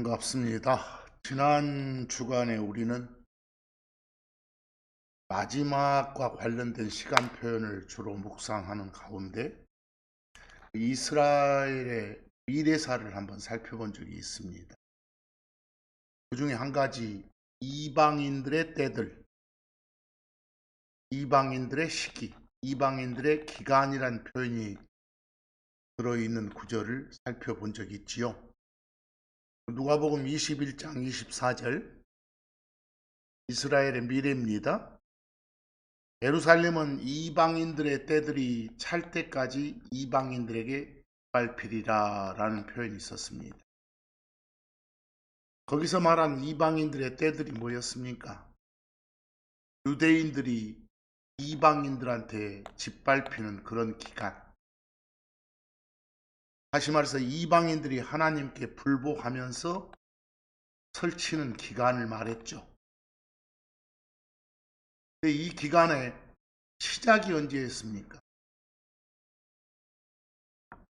반갑습니다. 지난 주간에 우리는 마지막과 관련된 시간 표현을 주로 묵상하는 가운데 이스라엘의 미래사를 한번 살펴본 적이 있습니다. 그 중에 한 가지 이방인들의 때들, 이방인들의 시기, 이방인들의 기간이란 표현이 들어있는 구절을 살펴본 적이 있지요. 누가복음 21장 24절 이스라엘의 미래입니다. 예루살렘은 이방인들의 때들이 찰 때까지 이방인들에게 밟히리라 라는 표현이 있었습니다. 거기서 말한 이방인들의 때들이 뭐였습니까? 유대인들이 이방인들한테 짓밟히는 그런 기간. 다시 말해서 이방인들이 하나님께 불복하면서 설치는 기간을 말했죠. 근데 이 기간의 시작이 언제였습니까?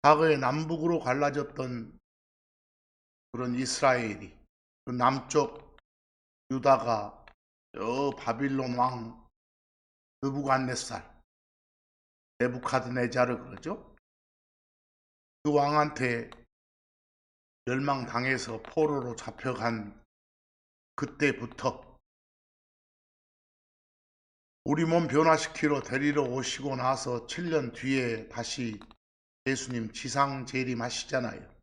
과거에 남북으로 갈라졌던 그런 이스라엘이 그 남쪽 유다가 저 바빌론 왕 느부갓네살, 네부카드네자르 그러죠. 그 왕한테 멸망당해서 포로로 잡혀간 그때부터 우리 몸 변화시키러 데리러 오시고 나서 7년 뒤에 다시 예수님 지상 재림하시잖아요.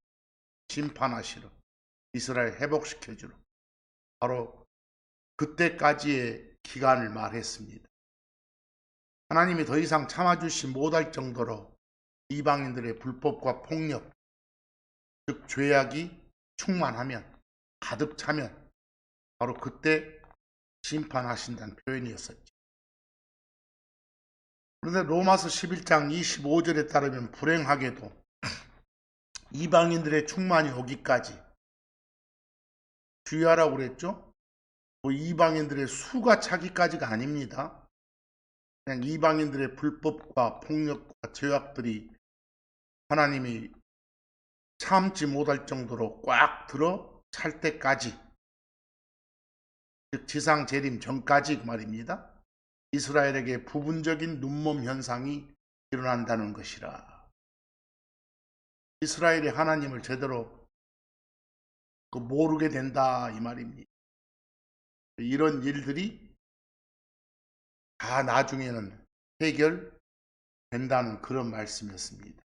심판하시러 이스라엘 회복시켜주러. 바로 그때까지의 기간을 말했습니다. 하나님이 더 이상 참아주시 못할 정도로 이방인들의 불법과 폭력, 즉 죄악이 충만하면, 가득 차면 바로 그때 심판하신다는 표현이었었죠. 그런데 로마서 11장 25절에 따르면 불행하게도 이방인들의 충만이 오기까지 주의하라고 그랬죠. 뭐 이방인들의 수가 차기까지가 아닙니다. 그냥 이방인들의 불법과 폭력과 죄악들이 하나님이 참지 못할 정도로 꽉 들어 찰 때까지, 즉 지상 재림 전까지 말입니다. 이스라엘에게 부분적인 눈먼 현상이 일어난다는 것이라. 이스라엘이 하나님을 제대로 모르게 된다 이 말입니다. 이런 일들이 다 나중에는 해결된다는 그런 말씀이었습니다.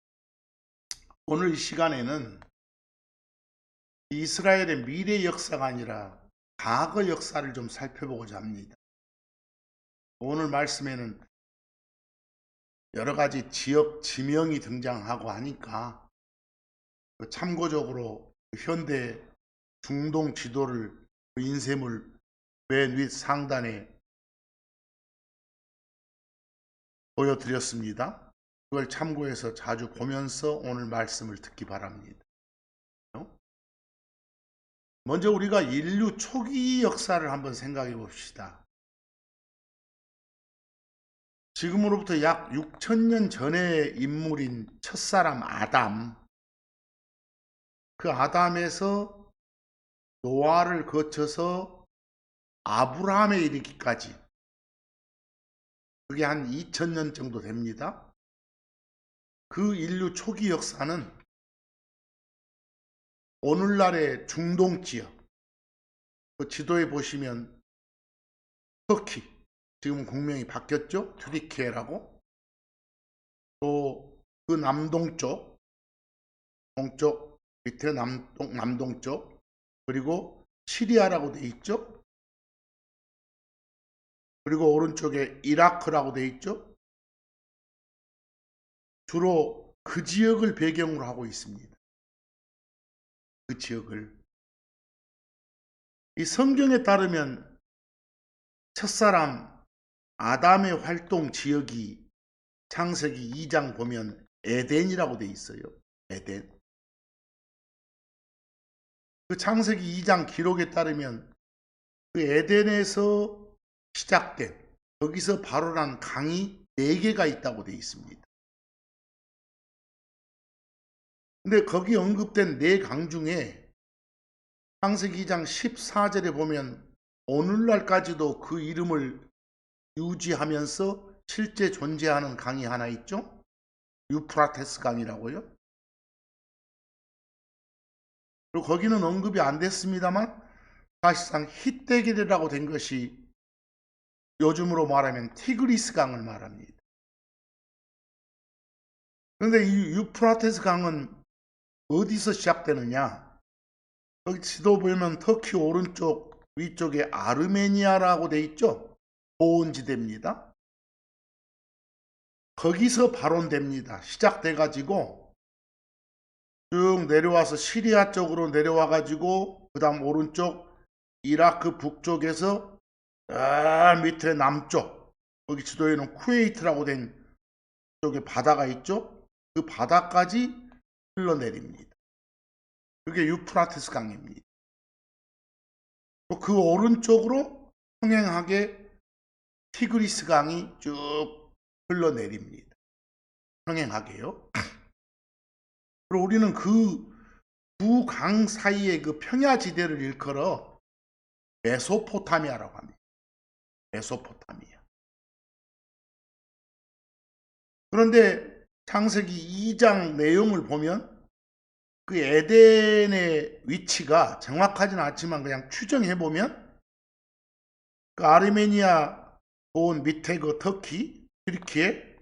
오늘 이 시간에는 이스라엘의 미래 역사가 아니라 과거 역사를 좀 살펴보고자 합니다. 오늘 말씀에는 여러 가지 지역 지명이 등장하고 하니까 참고적으로 현대 중동 지도를 인쇄물 맨 윗 상단에 보여드렸습니다. 그걸 참고해서 자주 보면서 오늘 말씀을 듣기 바랍니다. 먼저 우리가 인류 초기 역사를 한번 생각해 봅시다. 지금으로부터 약 6,000년 전의 인물인 첫사람 아담, 그 아담에서 노아를 거쳐서 아브라함에 이르기까지 그게 한 2,000년 정도 됩니다. 그 인류 초기 역사는 오늘날의 중동 지역, 그 지도에 보시면 터키, 지금 국명이 바뀌었죠? 튀르키예라고. 또 그 남동쪽, 동쪽 밑에 남동쪽, 그리고 시리아라고 돼 있죠? 그리고 오른쪽에 이라크라고 돼 있죠? 주로 그 지역을 배경으로 하고 있습니다. 그 지역을. 이 성경에 따르면 첫사람 아담의 활동 지역이 창세기 2장 보면 에덴이라고 돼 있어요. 에덴. 그 창세기 2장 기록에 따르면 그 에덴에서 시작된, 거기서 발원한 강이 4개가 있다고 돼 있습니다. 근데 거기 언급된 4강 중에 창세기 2장 14절에 보면 오늘날까지도 그 이름을 유지하면서 실제 존재하는 강이 하나 있죠. 유프라테스 강이라고요. 그리고 거기는 언급이 안 됐습니다만 사실상 히데겔이라고 된 것이 요즘으로 말하면 티그리스 강을 말합니다. 그런데 이 유프라테스 강은 어디서 시작되느냐? 여기 지도 보면 터키 오른쪽 위쪽에 아르메니아라고 돼 있죠. 보온지대입니다. 거기서 발원됩니다. 시작돼 가지고 쭉 내려와서 시리아 쪽으로 내려와 가지고 그 다음 오른쪽 이라크 북쪽에서 밑에 남쪽 거기 지도에는 쿠웨이트라고 된 쪽에 바다가 있죠. 그 바다까지 흘러내립니다. 그게 유프라테스 강입니다. 그 오른쪽으로 평행하게 티그리스 강이 쭉 흘러내립니다. 평행하게요. 그리고 우리는 그 두 강 사이의 그 평야지대를 일컬어 메소포타미아라고 합니다. 메소포타미아. 그런데 창세기 2장 내용을 보면 그 에덴의 위치가 정확하지는 않지만 그냥 추정해 보면 그 아르메니아 온 밑에 그 터키, 튀르키예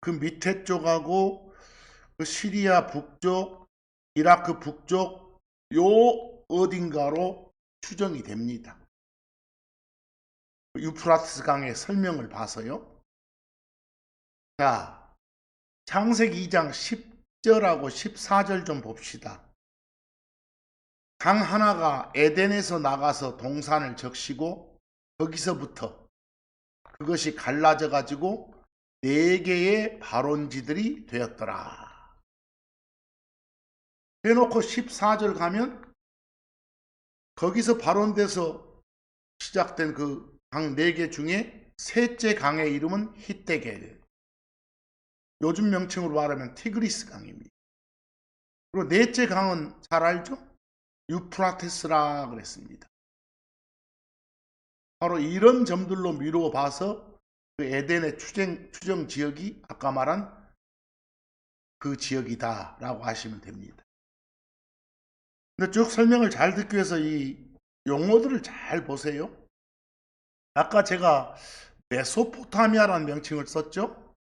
그 밑에 쪽하고 그 시리아 북쪽, 이라크 북쪽 요 어딘가로 추정이 됩니다. 유프라테스 강의 설명을 봐서요. 자, 창세기 2장 10절하고 14절 좀 봅시다. 강 하나가 에덴에서 나가서 동산을 적시고 거기서부터 그것이 갈라져 가지고 4개의 발원지들이 되었더라. 해놓고 14절 가면 거기서 발원돼서 시작된 그 강 4개 중에 셋째 강의 이름은 히데겔. 요즘 명칭으로 말하면 티그리스 강입니다. 그리고 넷째 강은 잘 알죠? 유프라테스라 그랬습니다. 바로 이런 점들로 미루어 봐서 그 에덴의 추정 지역이 아까 말한 그 지역이다 라고 하시면 됩니다. 근데 쭉 설명을 잘 듣기 위해서 이 용어들을 잘 보세요. 아까 제가 메소포타미아라는 명칭을 썼죠.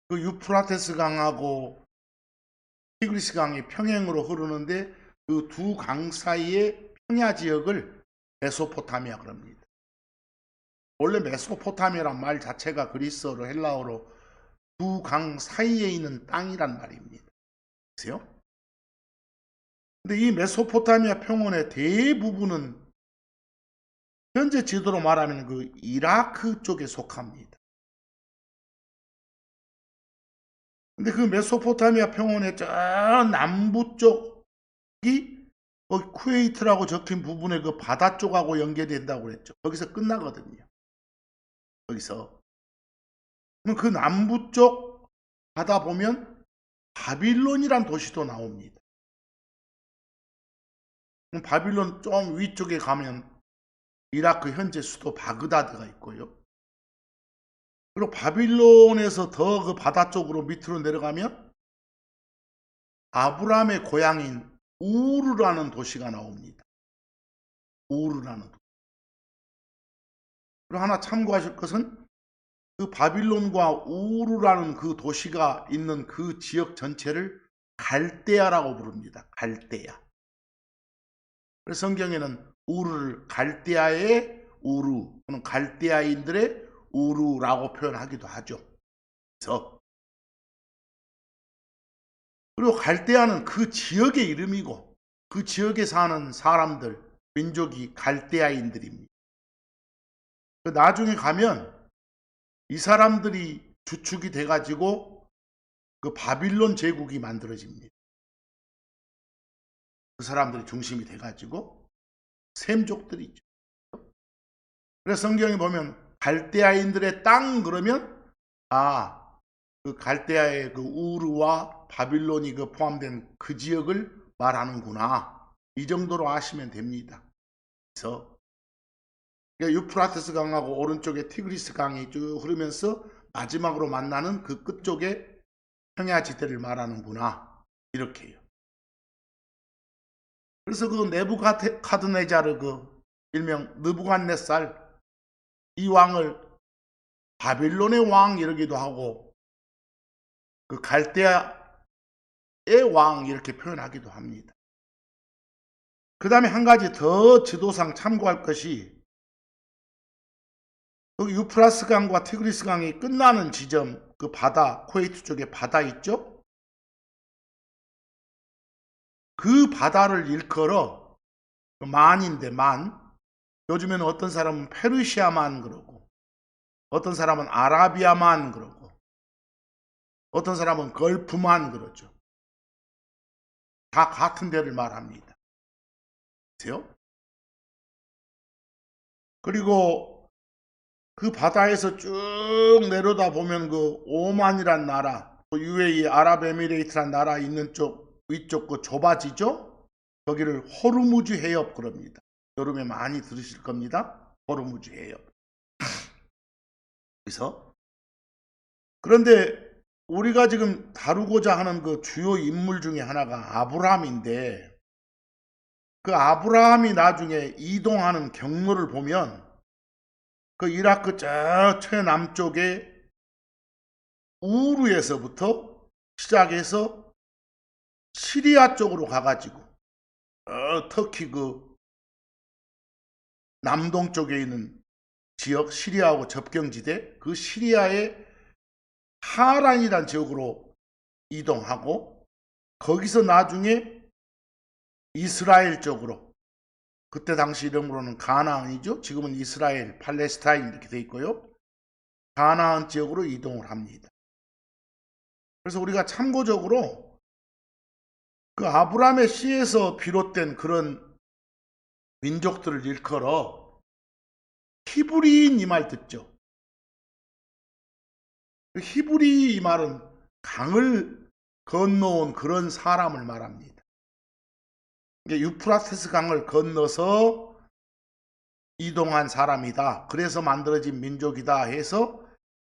그 유프라테스 강하고 티그리스 강이 평행으로 흐르는데 그 두 강 사이의 평야 지역을 메소포타미아 그럽니다. 원래 메소포타미아란 말 자체가 그리스어로 헬라어로 두 강 사이에 있는 땅이란 말입니다. 보세요. 근데 이 메소포타미아 평원의 대부분은 현재 지도로 말하면 그 이라크 쪽에 속합니다. 근데 그 메소포타미아 평원의 저 남부 쪽이 쿠웨이트라고 적힌 부분의 그 바다 쪽하고 연계된다고 그랬죠. 거기서 끝나거든요. 거기서. 그럼 그 남부 쪽 바다 보면 바빌론이란 도시도 나옵니다. 그럼 바빌론 좀 위쪽에 가면 이라크 현재 수도 바그다드가 있고요. 그리고 바빌론에서 더 그 바다 쪽으로 밑으로 내려가면 아브라함의 고향인 우르라는 도시가 나옵니다. 우르라는 도시. 그리고 하나 참고하실 것은 그 바빌론과 우르라는 그 도시가 있는 그 지역 전체를 갈대아라고 부릅니다. 갈대아. 그래서 성경에는 우르를 갈대아의 우르 또는 갈대아인들의 우르라고 표현하기도 하죠. 그리고 갈대아는 그 지역의 이름이고 그 지역에 사는 사람들, 민족이 갈대아인들입니다. 나중에 가면 이 사람들이 주축이 돼가지고 그 바빌론 제국이 만들어집니다. 그 사람들이 중심이 돼가지고 셈족들이죠. 그래서 성경에 보면 갈대아인들의 땅 그러면 그 갈대아의 그 우르와 바빌론이 그 포함된 그 지역을 말하는구나 이 정도로 아시면 됩니다. 그래서 유프라테스 강하고 오른쪽에 티그리스 강이 쭉 흐르면서 마지막으로 만나는 그 끝쪽에 평야지대를 말하는구나, 이렇게요. 그래서 그 네부카드네자르, 그 일명 느부갓네살, 이 왕을 바빌론의 왕 이러기도 하고 그 갈대아의 왕 이렇게 표현하기도 합니다. 그 다음에 한 가지 더 지도상 참고할 것이, 여기 유프라스 강과 티그리스 강이 끝나는 지점, 그 바다, 쿠웨이트 쪽에 바다 있죠? 그 바다를 일컬어 만인데 만, 요즘에는 어떤 사람은 페르시아만 그러고 어떤 사람은 아라비아만 그러고 어떤 사람은 걸프만 그러죠. 다 같은 데를 말합니다. 그래요? 그리고 그 바다에서 쭉 내려다 보면 그 오만이란 나라, 또 UAE 아랍에미레이트란 나라 있는 쪽 위쪽 그 좁아지죠? 거기를 호르무즈 해협 그럽니다. 여름에 많이 들으실 겁니다. 호르무즈 해협. 그래서 그런데 우리가 지금 다루고자 하는 그 주요 인물 중에 하나가 아브라함인데, 그 아브라함이 나중에 이동하는 경로를 보면 그 이라크 저 최남쪽에 우르에서부터 시작해서 시리아 쪽으로 가가지고 터키 그 남동 쪽에 있는 지역, 시리아하고 접경지대, 그 시리아의 하란이란 지역으로 이동하고 거기서 나중에 이스라엘 쪽으로, 그때 당시 이름으로는 가나안이죠. 지금은 이스라엘, 팔레스타인 이렇게 돼 있고요. 가나안 지역으로 이동을 합니다. 그래서 우리가 참고적으로 그 아브라함의 씨에서 비롯된 그런 민족들을 일컬어 히브리인 이 말 듣죠. 히브리 이 말은 강을 건너온 그런 사람을 말합니다. 유프라테스 강을 건너서 이동한 사람이다, 그래서 만들어진 민족이다 해서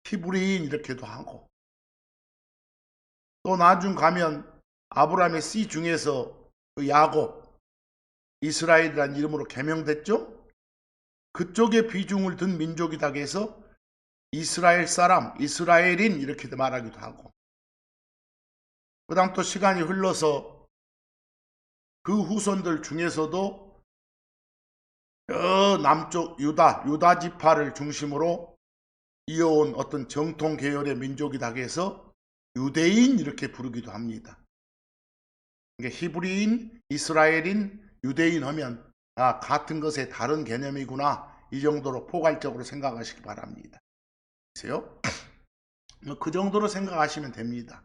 히브리인 이렇게도 하고, 또 나중 가면 아브라함의 씨 중에서 그 야곱, 이스라엘이라는 이름으로 개명됐죠. 그쪽에 비중을 둔 민족이다 해서 이스라엘 사람, 이스라엘인 이렇게 말하기도 하고, 그 다음 또 시간이 흘러서 그 후손들 중에서도 저 남쪽 유다 지파를 중심으로 이어온 어떤 정통 계열의 민족이다 해서 유대인 이렇게 부르기도 합니다. 그러니까 히브리인, 이스라엘인, 유대인 하면 같은 것의 다른 개념이구나, 이 정도로 포괄적으로 생각하시기 바랍니다. 그래요? 그 정도로 생각하시면 됩니다.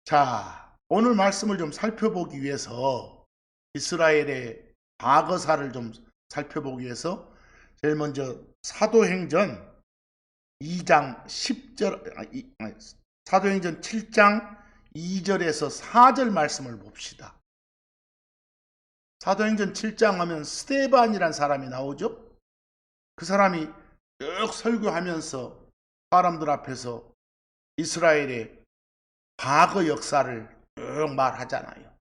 자, 오늘 말씀을 좀 살펴보기 위해서 이스라엘의 과거사를 좀 살펴보기 위해서 제일 먼저 사도행전 2장 10절, 사도행전 7장 2절에서 4절 말씀을 봅시다. 사도행전 7장 하면 스데반이란 사람이 나오죠. 그 사람이 쭉 설교하면서 사람들 앞에서 이스라엘의 과거 역사를 쭉 말하잖아요.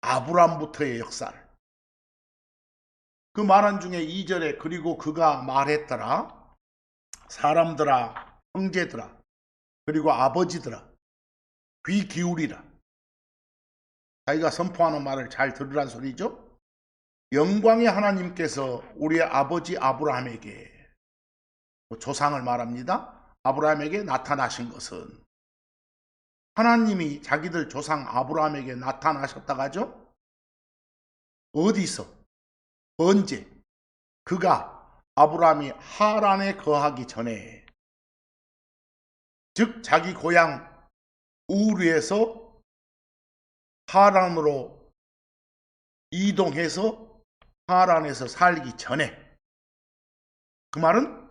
아브람부터의 역사를. 그 말한 중에 2절에 그리고 그가 말했더라. 사람들아, 형제들아, 그리고 아버지들아, 귀 기울이라. 자기가 선포하는 말을 잘 들으란 소리죠. 영광의 하나님께서 우리의 아버지 아브라함에게, 조상을 말합니다. 아브라함에게 나타나신 것은, 하나님이 자기들 조상 아브라함에게 나타나셨다고 하죠. 어디서, 언제? 그가 아브라함이 하란에 거하기 전에, 즉 자기 고향 우르에서 하란으로 이동해서 하란에서 살기 전에, 그 말은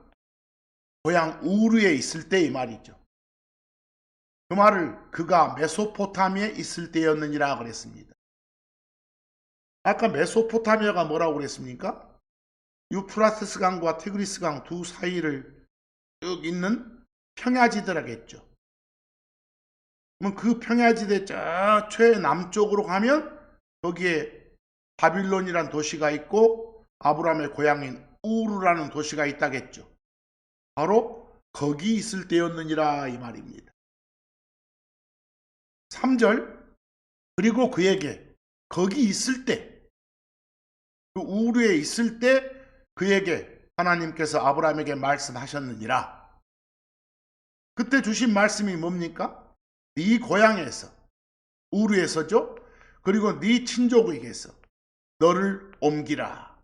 고향 우르에 있을 때 이 말이죠. 그 말을 그가 메소포타미아에 있을 때였느니라 그랬습니다. 아까 메소포타미아가 뭐라고 그랬습니까? 유프라테스 강과 티그리스 강 두 사이를 쭉 있는 평야지대라겠죠. 그럼 그 평야지대 저 최남쪽으로 가면 거기에 바빌론이란 도시가 있고 아브라함의 고향인 우르라는 도시가 있다겠죠. 바로 거기 있을 때였느니라 이 말입니다. 3절 그리고 그에게 거기 있을 때, 그 우르에 있을 때 그에게 하나님께서 아브라함에게 말씀하셨느니라. 그때 주신 말씀이 뭡니까? 네 고향에서, 우르에서죠. 그리고 네 친족에게서 너를 옮기라.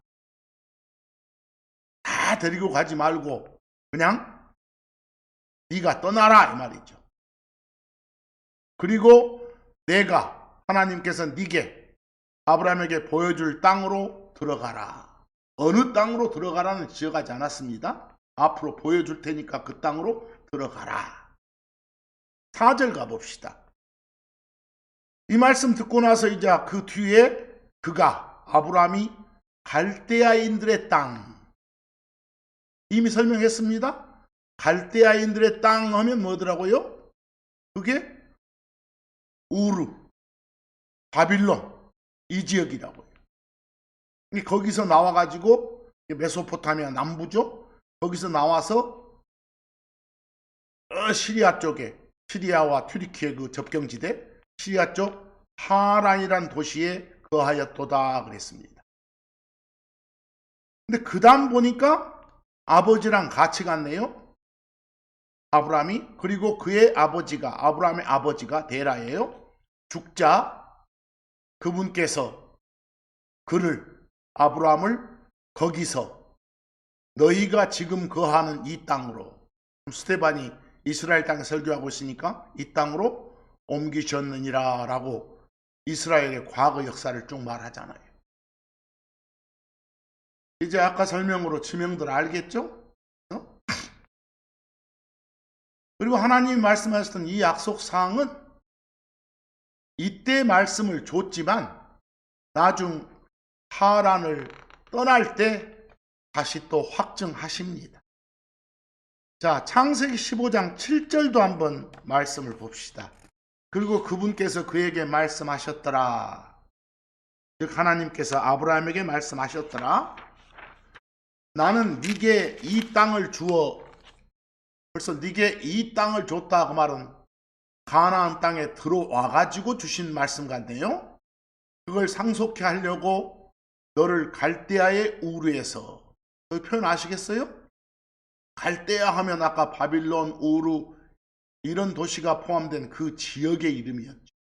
다 데리고 가지 말고 그냥 네가 떠나라 이 말이죠. 그리고 내가 하나님께서 네게 아브라함에게 보여줄 땅으로 들어가라. 어느 땅으로 들어가라는 지어가지 않았습니다. 앞으로 보여줄 테니까 그 땅으로 들어가라. 4절 가봅시다. 이 말씀 듣고 나서 이제 그 뒤에 그가 아브라함이 갈대아인들의 땅, 이미 설명했습니다. 갈대아인들의 땅 하면 뭐더라고요? 그게 우르, 바빌론 이 지역이라고요. 거기서 나와가지고 메소포타미아 남부죠. 거기서 나와서 시리아 쪽에, 시리아와 튀르키예 그 접경지대 시리아 쪽 하란이란 도시에 거하였도다 그랬습니다. 근데 그 다음 보니까 아버지랑 같이 갔네요. 아브라함이. 그리고 그의 아버지가, 아브라함의 아버지가 데라예요. 죽자 그분께서 아브라함을 거기서 너희가 지금 거하는 이 땅으로, 스데반이 이스라엘 땅에 설교하고 있으니까 이 땅으로 옮기셨느니라 라고 이스라엘의 과거 역사를 쭉 말하잖아요. 이제 아까 설명으로 지명들 알겠죠? 그리고 하나님이 말씀하셨던 이 약속사항은 이때 말씀을 줬지만 나중 하란을 떠날 때 다시 또 확증하십니다. 자, 창세기 15장 7절도 한번 말씀을 봅시다. 그리고 그분께서 그에게 말씀하셨더라. 즉 하나님께서 아브라함에게 말씀하셨더라. 나는 네게 이 땅을 주어, 벌써 네게 이 땅을 줬다 그 말은 가나안 땅에 들어와 가지고 주신 말씀 같네요. 그걸 상속케 하려고 너를 갈대아의 우르에서, 그 표현 아시겠어요? 갈대아 하면 아까 바빌론, 우르 이런 도시가 포함된 그 지역의 이름이었죠.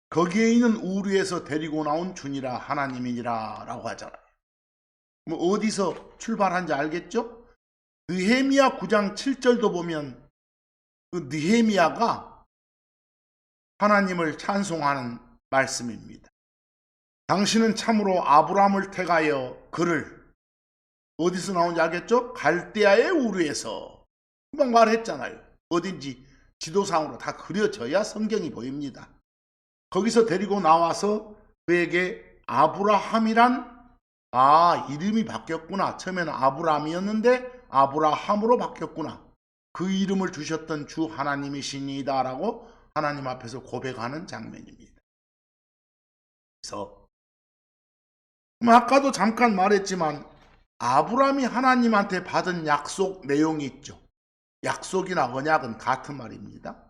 거기에 있는 우르에서 데리고 나온 주니라 하나님이니라 라고 하잖아요. 뭐 어디서 출발한지 알겠죠? 느헤미야 9장 7절도 보면 그 느헤미야가 하나님을 찬송하는 말씀입니다. 당신은 참으로 아브라함을 택하여 그를, 어디서 나온지 알겠죠? 갈대아의 우르에서. 금방 말했잖아요. 어딘지 지도상으로 다 그려져야 성경이 보입니다. 거기서 데리고 나와서 그에게 아브라함이란, 이름이 바뀌었구나. 처음에는 아브라함이었는데 아브라함으로 바뀌었구나. 그 이름을 주셨던 주 하나님이시니다 라고 하나님 앞에서 고백하는 장면입니다. 그래서 아까도 잠깐 말했지만 아브라함이 하나님한테 받은 약속 내용이 있죠. 약속이나 언약은 같은 말입니다.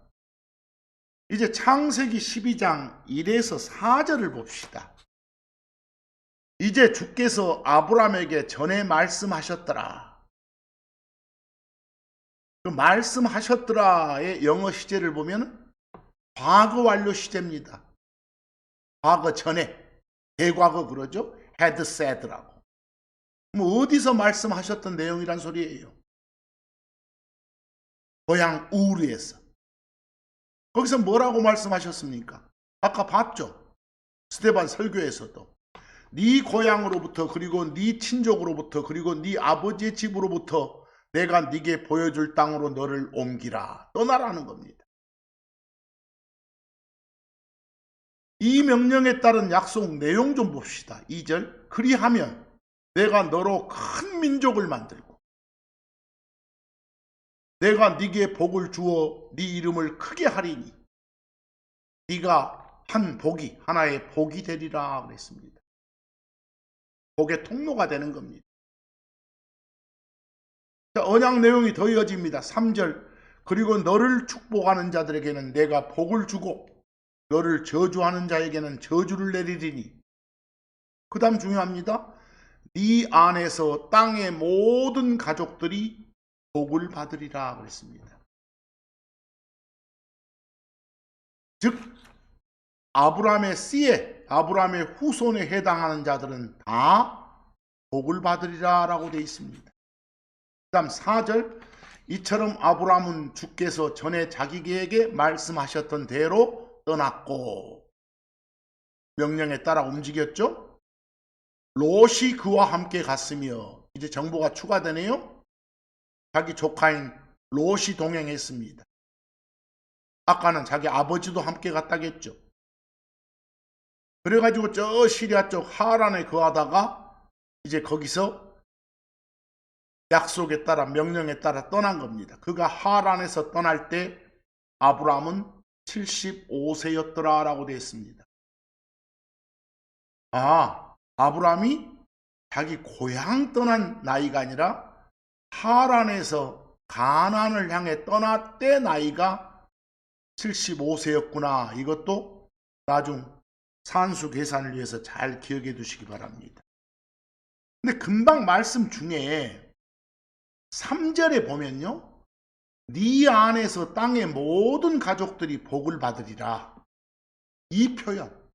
이제 창세기 12장 1에서 4절을 봅시다. 이제 주께서 아브라함에게 전에 말씀하셨더라. 그 말씀하셨더라의 영어 시제를 보면 과거 완료 시제입니다. 과거 전에, 대과거 그러죠. had said라고. 뭐 어디서 말씀하셨던 내용이란 소리예요. 고향 우르에서. 거기서 뭐라고 말씀하셨습니까? 아까 봤죠. 스데반 설교에서도 네 고향으로부터, 그리고 네 친족으로부터, 그리고 네 아버지의 집으로부터 내가 네게 보여줄 땅으로 너를 옮기라, 떠나라는 겁니다. 이 명령에 따른 약속 내용 좀 봅시다. 2절. 그리하면 내가 너로 큰 민족을 만들고 내가 네게 복을 주어 네 이름을 크게 하리니 네가 한 복이 하나의 복이 되리라 그랬습니다. 복의 통로가 되는 겁니다. 자, 언약 내용이 더 이어집니다. 3절. 그리고 너를 축복하는 자들에게는 내가 복을 주고 너를 저주하는 자에게는 저주를 내리리니. 그 다음 중요합니다. 네 안에서 땅의 모든 가족들이 복을 받으리라 그랬습니다. 즉 아브라함의 씨에 아브라함의 후손에 해당하는 자들은 다 복을 받으리라 라고 되어 있습니다. 그 다음 4절. 이처럼 아브라함은 주께서 전에 자기에게 말씀하셨던 대로 떠났고 명령에 따라 움직였죠. 롯이 그와 함께 갔으며 이제 정보가 추가되네요. 자기 조카인 롯이 동행했습니다. 아까는 자기 아버지도 함께 갔다겠죠. 그래가지고 저 시리아 쪽 하란에 거하다가 이제 거기서 약속에 따라 명령에 따라 떠난 겁니다. 그가 하란에서 떠날 때 아브라함은 75세였더라 라고 되어 있습니다. 아브라함이 자기 고향 떠난 나이가 아니라 하란에서 가나안을 향해 떠날 때 나이가 75세였구나. 이것도 나중 산수 계산을 위해서 잘 기억해 두시기 바랍니다. 근데 금방 말씀 중에 3절에 보면요. 네 안에서 땅의 모든 가족들이 복을 받으리라. 이 표현.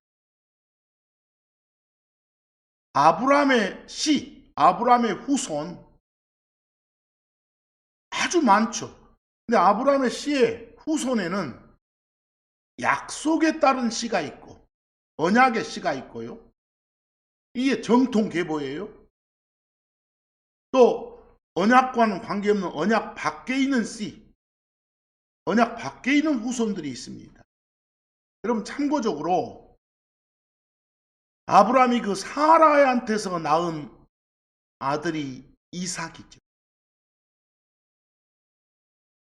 아브라함의 씨, 아브라함의 후손 아주 많죠. 근데 아브라함의 씨의 후손에는 약속에 따른 씨가 있고 언약의 씨가 있고요. 이게 정통 계보예요. 또 언약과는 관계없는 언약 밖에 있는 씨, 언약 밖에 있는 후손들이 있습니다. 여러분 참고적으로 아브라함이 그 사라한테서 낳은 아들이 이삭이죠.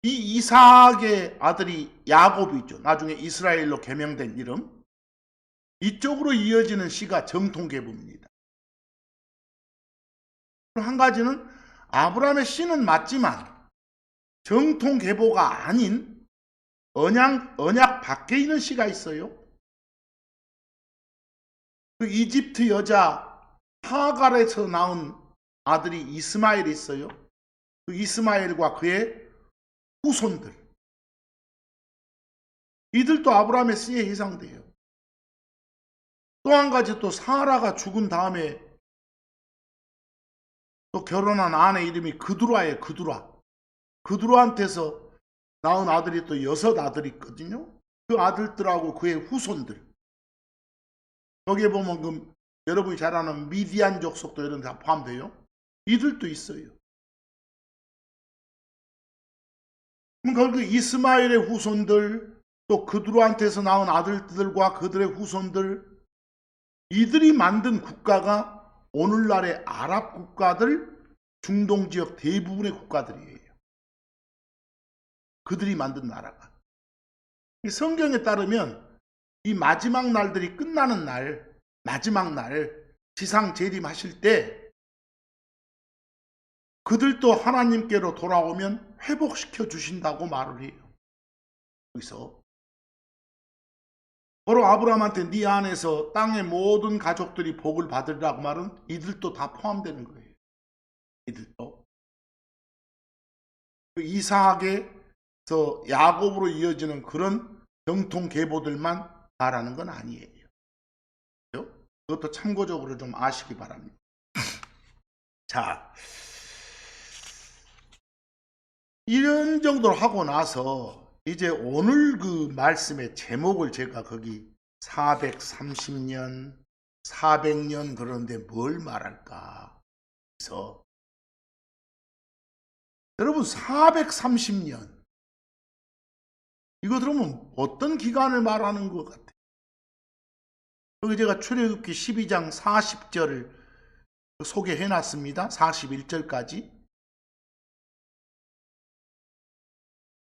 이 이삭의 아들이 야곱이죠. 나중에 이스라엘로 개명된 이름. 이쪽으로 이어지는 씨가 정통계보입니다. 한 가지는 아브라함의 씨는 맞지만 정통계보가 아닌 언약 밖에 있는 씨가 있어요. 그 이집트 여자 하갈에서 나온 아들이 이스마엘이 있어요. 그 이스마엘과 그의 후손들. 이들도 아브라함의 씨에 해당돼요. 또 한 가지 또 사라가 죽은 다음에 또 결혼한 아내 이름이 그두라예요. 그두라한테서 낳은 아들이 또 6 아들이 있거든요. 그 아들들하고 그의 후손들. 여기에 보면 그 여러분이 잘 아는 미디안 족속도 이런 데 다 포함돼요. 이들도 있어요. 그럼 그 이스마엘의 후손들 또 그두라한테서 낳은 아들들과 그들의 후손들 이들이 만든 국가가 오늘날의 아랍 국가들 중동 지역 대부분의 국가들이에요. 그들이 만든 나라가. 성경에 따르면 이 마지막 날들이 끝나는 날, 마지막 날 지상 재림하실 때 그들도 하나님께로 돌아오면 회복시켜 주신다고 말을 해요. 여기서 바로 아브라함한테 네 안에서 땅의 모든 가족들이 복을 받으리라고 말은 이들도 다 포함되는 거예요. 이들도. 그 이삭에서 야곱으로 이어지는 그런 정통 계보들만 말하는 건 아니에요. 그것도 참고적으로 좀 아시기 바랍니다. 자, 이런 정도로 하고 나서 이제 오늘 그 말씀의 제목을 제가 거기 430년, 400년 그런데 뭘 말할까? 그래서 여러분 430년 이거 들으면 어떤 기간을 말하는 것 같아요? 여기 제가 출애굽기 12장 40절을 소개해 놨습니다. 41절까지.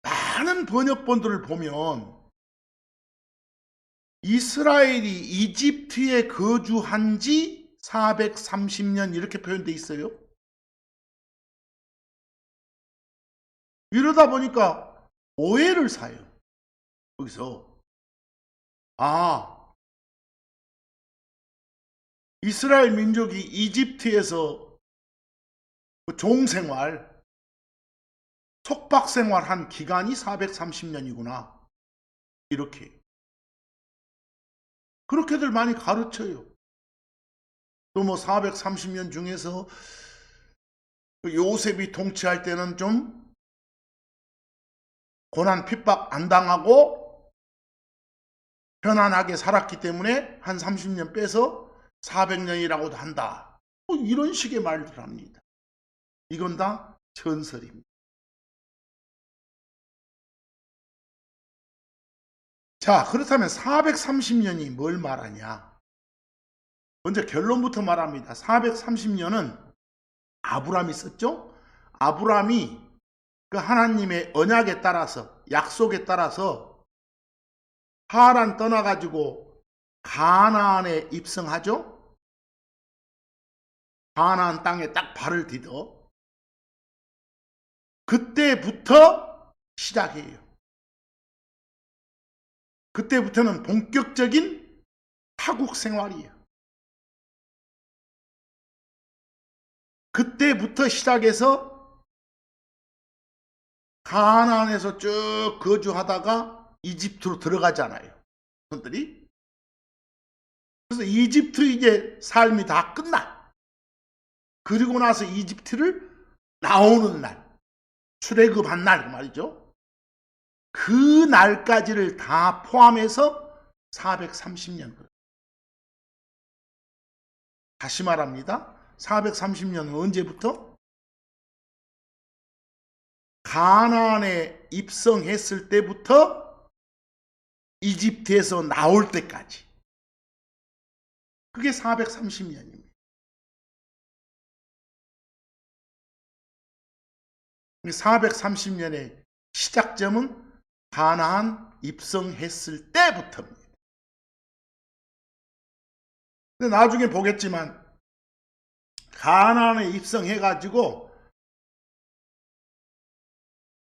많은 번역본들을 보면 이스라엘이 이집트에 거주한 지 430년 이렇게 표현되어 있어요. 이러다 보니까 오해를 사요. 여기서 이스라엘 민족이 이집트에서 종생활, 속박생활한 기간이 430년이구나. 이렇게. 그렇게들 많이 가르쳐요. 또 뭐 430년 중에서 요셉이 통치할 때는 좀 고난 핍박 안 당하고 편안하게 살았기 때문에 한 30년 빼서 400년이라고도 한다. 뭐 이런 식의 말들 합니다. 이건 다 전설입니다. 자, 그렇다면 430년이 뭘 말하냐? 먼저 결론부터 말합니다. 430년은 아브람이 썼죠? 아브람이 그 하나님의 언약에 따라서, 약속에 따라서 하란 떠나가지고 가나안에 입성하죠? 가나안 땅에 딱 발을 디뎌. 그때부터 시작해요. 그때부터는 본격적인 타국 생활이에요. 그때부터 시작해서 가나안에서 쭉 거주하다가 이집트로 들어가잖아요. 그들이. 그래서 이집트 이제 삶이 다 끝나. 그리고 나서 이집트를 나오는 날, 출애굽한 날 말이죠. 그 날까지를 다 포함해서 430년. 다시 말합니다. 430년은 언제부터? 가나안에 입성했을 때부터 이집트에서 나올 때까지. 그게 430년입니다. 430년의 시작점은 가나안 입성했을 때부터입니다. 근데 나중에 보겠지만 가나안에 입성해가지고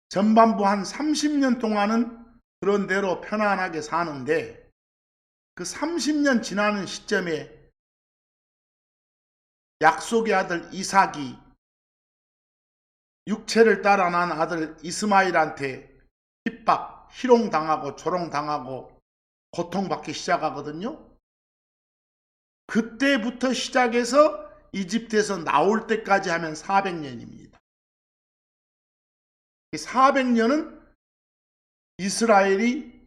전반부 한 30년 동안은 그런 대로 편안하게 사는데 그 30년 지나는 시점에 약속의 아들 이삭이 육체를 따라 난 아들 이스마일한테 핍박, 희롱당하고 조롱당하고 고통받기 시작하거든요. 그때부터 시작해서 이집트에서 나올 때까지 하면 400년입니다. 400년은 이스라엘이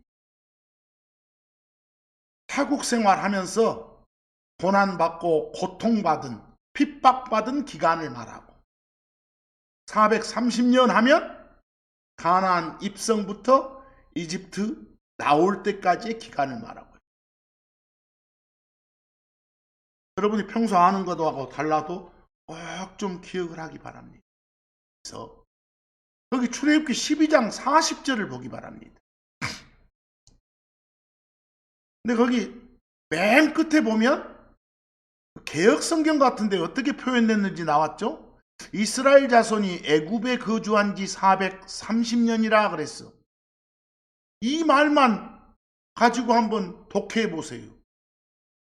타국 생활하면서 고난받고 고통받은 핍박받은 기간을 말하고 430년 하면 가나안 입성부터 이집트 나올 때까지의 기간을 말하고 여러분이 평소 아는 것하고 달라도 꼭 좀 기억을 하기 바랍니다. 그래서 여기 출애굽기 12장 40절을 보기 바랍니다. 근데 거기 맨 끝에 보면 개역성경 같은데 어떻게 표현됐는지 나왔죠? 이스라엘 자손이 애굽에 거주한 지 430년이라 그랬어. 이 말만 가지고 한번 독해해 보세요.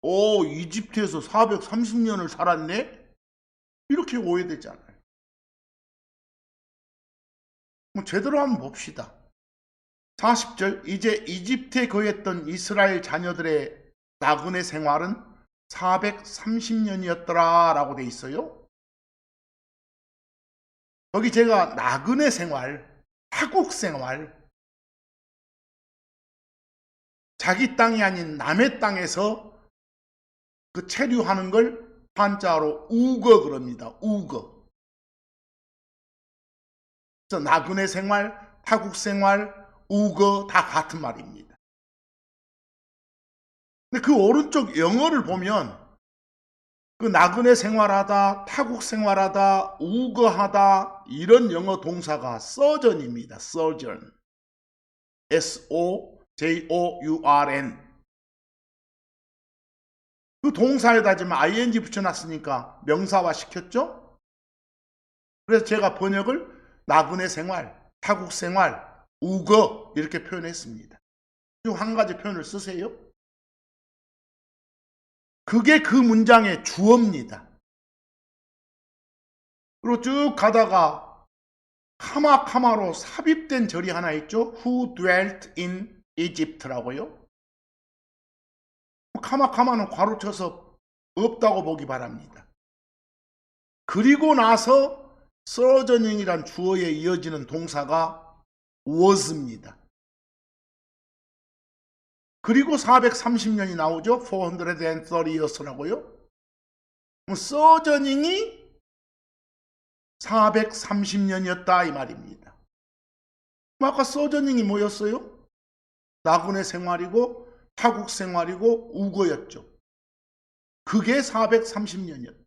오, 이집트에서 430년을 살았네? 이렇게 오해되잖아요. 제대로 한번 봅시다. 40절, 이제 이집트에 거했던 이스라엘 자녀들의 나그네 생활은 430년이었더라 라고 돼 있어요. 여기 제가 나그네 생활, 타국 생활, 자기 땅이 아닌 남의 땅에서 그 체류하는 걸 한자로 우거 그럽니다. 우거. 그래서 나그네 생활, 타국 생활, 우거 다 같은 말입니다. 근데 그 오른쪽 영어를 보면 그 나그네 생활하다, 타국 생활하다, 우거하다 이런 영어 동사가 sojourn입니다. sojourn. S-O-J-O-U-R-N. 그 동사에다 지금 ing 붙여놨으니까 명사화 시켰죠? 그래서 제가 번역을 나그네 생활, 타국 생활, 우거 이렇게 표현했습니다. 중 한 가지 표현을 쓰세요. 그게 그 문장의 주어입니다. 그리고 쭉 가다가 카마카마로 삽입된 절이 하나 있죠. Who dwelt in Egypt라고요. 카마카마는 괄호쳐서 없다고 보기 바랍니다. 그리고 나서 sojourning이란 주어에 이어지는 동사가 was입니다. 그리고 430년이 나오죠. 430 years라고요. sojourning이 430년이었다 이 말입니다. 아까 sojourning이 뭐였어요? 나그네 생활이고 타국 생활이고 우거였죠. 그게 430년이었다.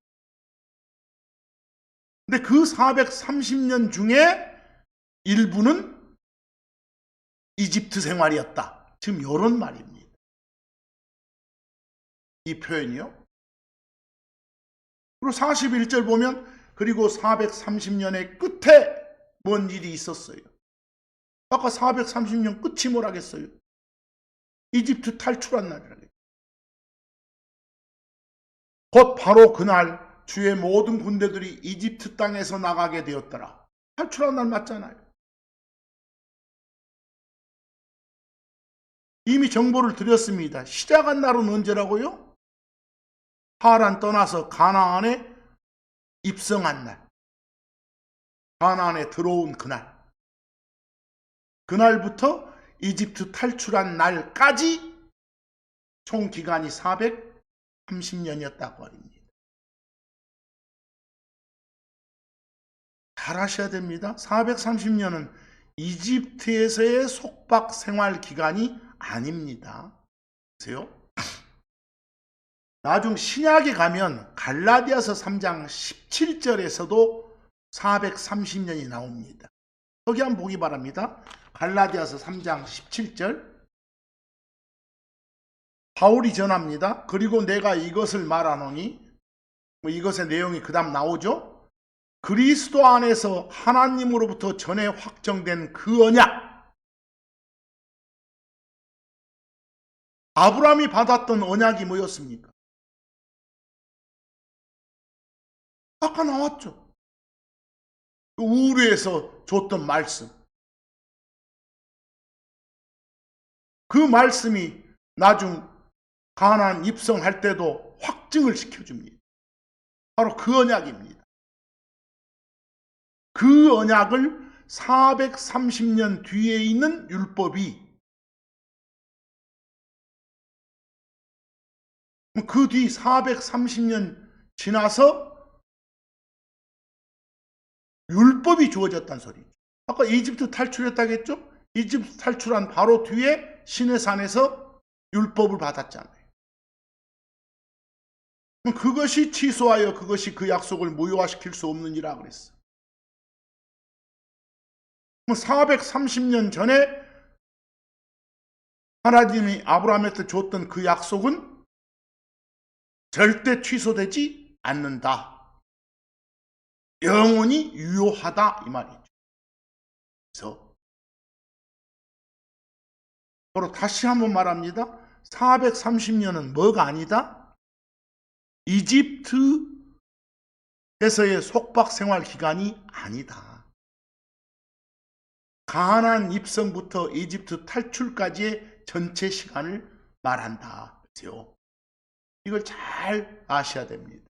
근데 그 430년 중에 일부는 이집트 생활이었다. 지금 이런 말입니다. 이 표현이요. 그리고 41절 보면 그리고 430년의 끝에 뭔 일이 있었어요. 아까 430년 끝이 뭐라겠어요? 이집트 탈출한 날이라겠죠. 곧 바로 그날 주의 모든 군대들이 이집트 땅에서 나가게 되었더라. 탈출한 날 맞잖아요. 이미 정보를 드렸습니다. 시작한 날은 언제라고요? 하란 떠나서 가나안에 입성한 날. 가나안에 들어온 그날. 그날부터 이집트 탈출한 날까지 총 기간이 430년이었다고 합니다. 잘 아셔야 됩니다. 430년은 이집트에서의 속박 생활 기간이 아닙니다. 보세요. 나중 신약에 가면 갈라디아서 3장 17절에서도 430년이 나옵니다. 여기 한번 보기 바랍니다. 갈라디아서 3장 17절. 바울이 전합니다. 그리고 내가 이것을 말하노니, 이것의 내용이 그 다음 나오죠. 그리스도 안에서 하나님으로부터 전에 확정된 그 언약, 아브라함이 받았던 언약이 뭐였습니까? 아까 나왔죠. 우르에서 줬던 말씀. 그 말씀이 나중 가나안 입성할 때도 확증을 시켜줍니다. 바로 그 언약입니다. 그 언약을 430년 뒤에 있는 율법이 그 뒤 430년 지나서 율법이 주어졌다는 소리죠. 아까 이집트 탈출했다고 했죠? 이집트 탈출한 바로 뒤에 시내산에서 율법을 받았잖아요. 그것이 취소하여 그것이 그 약속을 무효화시킬 수 없느니라 그랬어. 430년 전에 하나님이 아브라함한테 줬던 그 약속은 절대 취소되지 않는다. 영원히 유효하다 이 말이죠. 그래서 바로 다시 한번 말합니다. 430년은 뭐가 아니다? 이집트에서의 속박 생활 기간이 아니다. 가나안 입성부터 이집트 탈출까지의 전체 시간을 말한다. 그렇죠? 이걸 잘 아셔야 됩니다.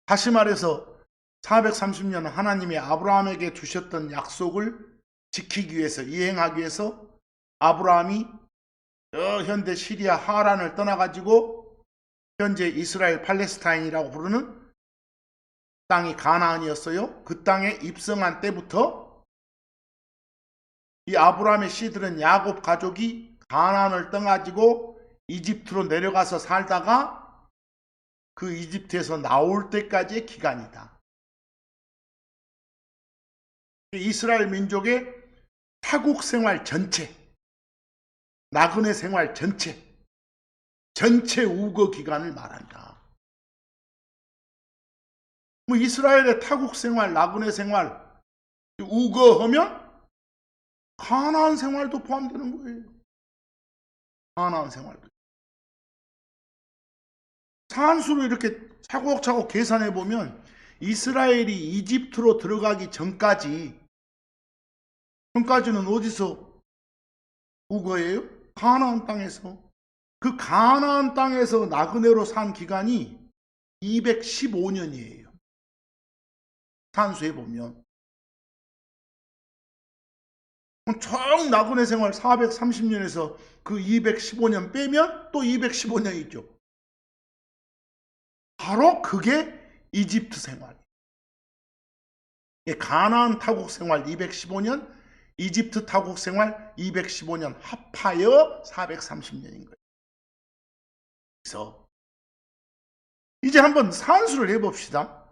다시 말해서 430년은 하나님이 아브라함에게 주셨던 약속을 지키기 위해서, 이행하기 위해서 아브라함이 현대 시리아 하란을 떠나가지고 현재 이스라엘 팔레스타인이라고 부르는 땅이 가나안이었어요. 그 땅에 입성한 때부터 이 아브라함의 씨들은 야곱 가족이 가나안을 떠가지고 이집트로 내려가서 살다가 그 이집트에서 나올 때까지의 기간이다. 이스라엘 민족의 타국 생활 전체, 나그네 생활 전체 우거 기간을 말한다. 뭐 이스라엘의 타국 생활, 나그네 생활 우거하면 가나안 생활도 포함되는 거예요. 가나안 생활도. 산수로 이렇게 차곡차곡 계산해 보면 이스라엘이 이집트로 들어가기 전까지는 어디서 우거예요? 가나안 땅에서. 그 가나안 땅에서 나그네로 산 기간이 215년이에요. 산수해 보면. 총 나그네 생활 430년에서 그 215년 빼면 또 215년이죠. 바로 그게 이집트 생활. 가나안 타국 생활 215년, 이집트 타국 생활 215년 합하여 430년인 거예요. 그래서 이제 한번 산수를 해봅시다.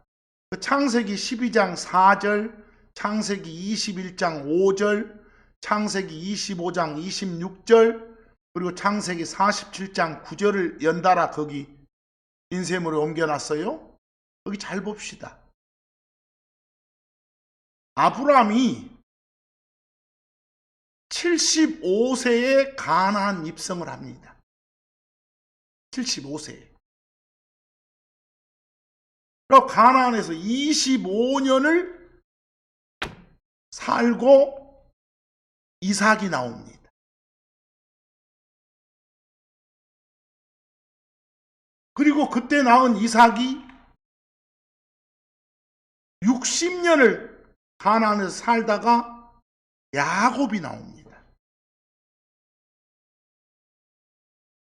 창세기 12장 4절, 창세기 21장 5절, 창세기 25장 26절, 그리고 창세기 47장 9절을 연달아 거기 인쇄물에 옮겨놨어요. 여기 잘 봅시다. 아브라함이 75세에 가나안 입성을 합니다. 75세에. 그리고 가나안에서 25년을 살고 이삭이 나옵니다. 그리고 그때 낳은 이삭이 60년을 가나안에서 살다가 야곱이 나옵니다.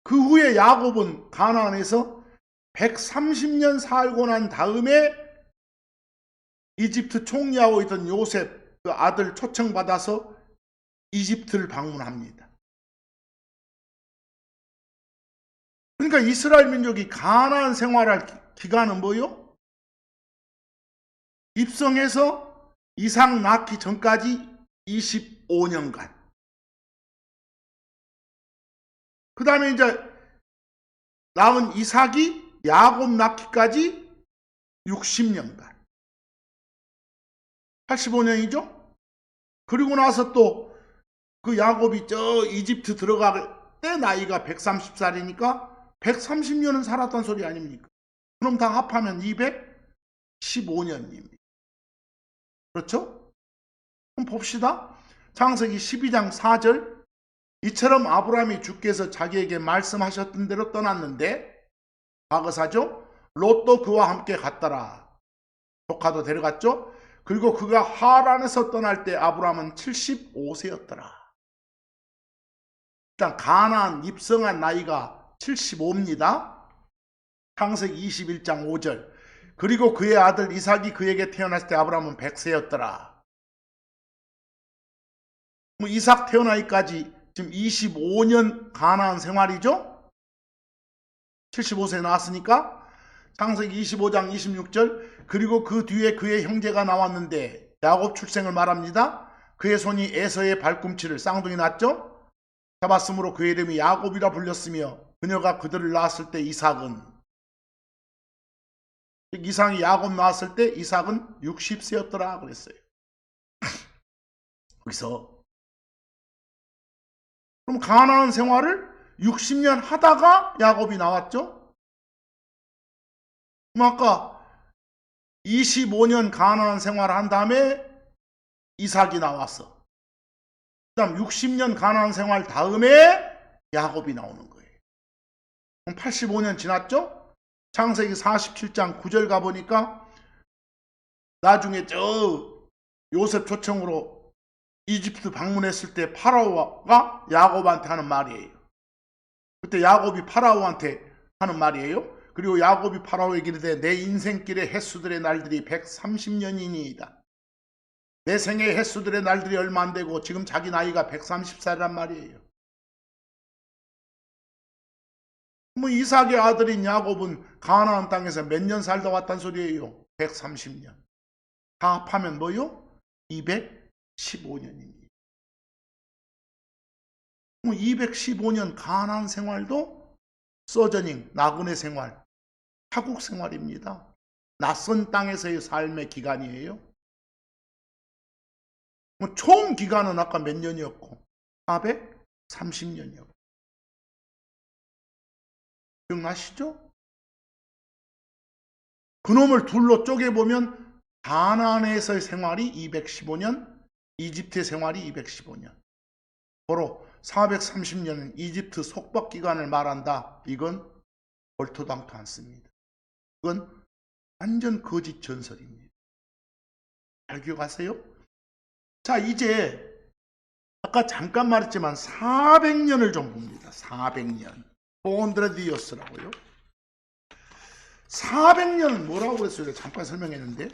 그 후에 야곱은 가나안에서 130년 살고 난 다음에 이집트 총리하고 있던 요셉 그 아들 초청받아서 이집트를 방문합니다. 그러니까 이스라엘 민족이 가나안 생활할 기간은 뭐요? 입성해서 이삭 낳기 전까지 25년간. 그 다음에 이제 낳은 이삭이 야곱 낳기까지 60년간. 85년이죠? 그리고 나서 또 그 야곱이 저 이집트 들어갈 때 나이가 130살이니까 130년은 살았단 소리 아닙니까? 그럼 다 합하면 215년입니다. 그렇죠? 그럼 봅시다. 창세기 12장 4절. 이처럼 아브라함이 주께서 자기에게 말씀하셨던 대로 떠났는데, 과거사죠? 롯도 그와 함께 갔더라. 조카도 데려갔죠? 그리고 그가 하란에서 떠날 때 아브라함은 75세였더라. 일단 가나안 입성한 나이가 75입니다. 창세기 21장 5절. 그리고 그의 아들 이삭이 그에게 태어났을 때 아브라함은 100세였더라. 이삭 태어나기까지 지금 25년 가나안 생활이죠? 75세 나왔으니까. 창세기 25장 26절. 그리고 그 뒤에 그의 형제가 나왔는데, 야곱 출생을 말합니다. 그의 손이 에서의 발꿈치를 쌍둥이 낳았죠? 잡았으므로 그의 이름이 야곱이라 불렸으며, 그녀가 그들을 낳았을 때 이삭이 야곱 낳았을 때 이삭은 60세였더라 그랬어요. 여기서 그럼 가나안 생활을 60년 하다가 야곱이 나왔죠? 그럼 아까 25년 가나안 생활을 한 다음에 이삭이 나왔어. 그 다음 60년 가나안 생활 다음에 야곱이 나오는 거예요. 그럼 85년 지났죠? 창세기 47장 9절 가보니까 나중에 저 요셉 초청으로 이집트 방문했을 때 파라오가 야곱한테 하는 말이에요. 그때 야곱이 파라오한테 하는 말이에요. 그리고 야곱이 파라오에게 이르되 내 인생길의 횟수들의 날들이 130년이니이다. 내 생의 횟수들의 날들이 얼마 안 되고 지금 자기 나이가 130살이란 말이에요. 뭐 이삭의 아들인 야곱은 가나안 땅에서 몇 년 살다 왔단 소리예요? 130년. 다 합하면 뭐요? 215년입니다. 뭐 215년 가나안 생활도 소저닝, 나그네 생활, 타국 생활입니다. 낯선 땅에서의 삶의 기간이에요. 뭐 총 기간은 아까 몇 년이었고 430년이었고 기억나시죠? 그놈을 둘로 쪼개보면 가나안에서의 생활이 215년, 이집트의 생활이 215년. 바로 430년은 이집트 속박기간을 말한다. 이건 얼토당토 않습니다. 이건 완전 거짓 전설입니다. 잘 기억하세요? 자, 이제 아까 잠깐 말했지만 400년을 좀 봅니다. 400년. 400 years라고요. 400년은 뭐라고 그랬어요? 잠깐 설명했는데